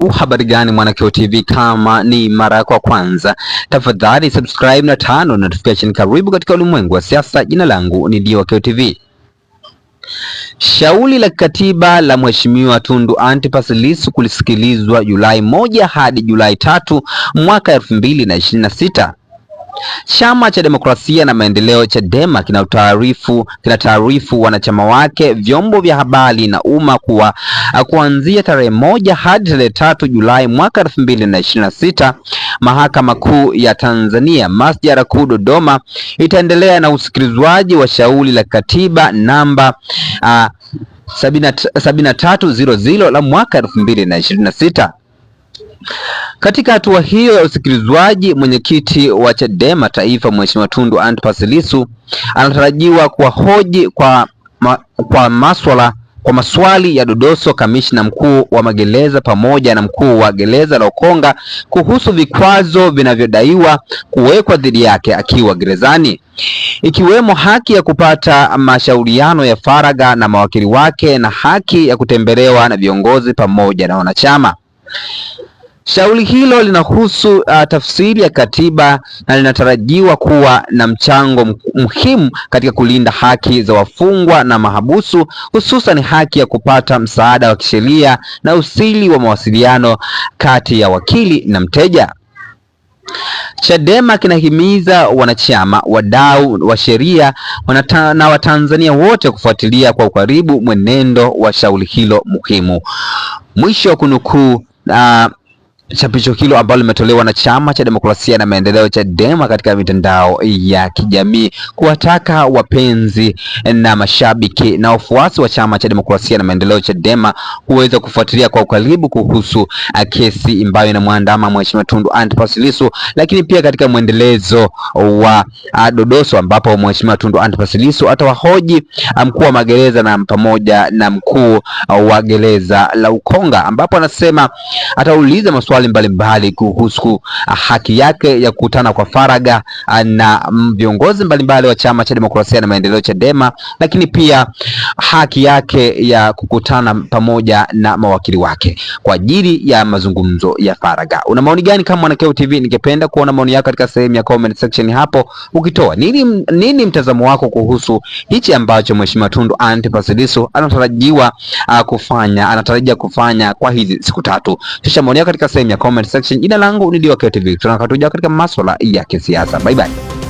Habari gani Mwanakeo TV, kama ni mara yako ya kwanza tafadhali subscribe na tano notification. Karibu katika ulimwengu wa siasa. Jina langu ni Mwanakeo TV. Shauri la kikatiba la Mheshimiwa Tundu Antipas Lissu kulisikilizwa Julai 1 hadi Julai 3 mwaka 2026. Chama cha Demokrasia na Maendeleo Chadema kinataarifu wanachama wake, vyombo vya habari na umma kuwa kuanzia tarehe 1 hadi tarehe 3 Julai mwaka 2026, Mahakama Kuu ya Tanzania Masjala Kuu Dodoma itaendelea na usikilizwaji wa shauri la katiba namba 7300 la mwaka 2026. Katika hatua hiyo ya usikilizwaji, mwenyekiti wa Chadema Taifa Mheshimiwa Tundu Antipas Lissu anatarajiwa kuwahoji kwa maswali ya dodoso kamishna mkuu wa magereza pamoja na mkuu wa gereza la Ukonga kuhusu vikwazo vinavyodaiwa kuwekwa dhidi yake akiwa gerezani, ikiwemo haki ya kupata mashauriano ya faragha na mawakili wake na haki ya kutembelewa na viongozi pamoja na wanachama. Shauri hilo linahusu tafsiri ya katiba na linatarajiwa kuwa na mchango muhimu katika kulinda haki za wafungwa na mahabusu, hususan haki ya kupata msaada wa kisheria na usiri wa mawasiliano kati ya wakili na mteja. Chadema kinahimiza wanachama, wadau wa sheria na Watanzania wote kufuatilia kwa ukaribu mwenendo wa shauri hilo muhimu. Mwisho wa kunukuu chapisho hilo ambalo limetolewa na Chama cha Demokrasia na Maendeleo Chadema katika mitandao ya kijamii, kuwataka wapenzi na mashabiki na wafuasi wa Chama cha Demokrasia na Maendeleo Chadema kuweza kufuatilia kwa ukaribu kuhusu kesi ambayo inamwandama Mheshimiwa Tundu Antipas Lissu, lakini pia katika mwendelezo wa dodoso ambapo Mheshimiwa Tundu Antipas Lissu atawahoji mkuu wa magereza na pamoja na mkuu wa gereza la Ukonga, ambapo anasema atauliza maswali mbalimbali kuhusu haki yake ya kukutana kwa faragha na viongozi mbalimbali wa Chama cha Demokrasia na Maendeleo Chadema, lakini pia haki yake ya kukutana pamoja na mawakili wake kwa ajili ya mazungumzo ya faragha. Una maoni gani kama Mwanakeo TV? Ningependa kuona maoni yako katika sehemu ya comment section hapo, ukitoa nini mtazamo wako kuhusu hichi ambacho Mheshimiwa Tundu Antipas Lissu anatarajia kufanya kwa hizi siku tatu. Shusha maoni yako katika sehemu ya comment section. Jina langu ni Mwanakeo TV. Tunakatuja katika masuala ya kisiasa. Bye bye.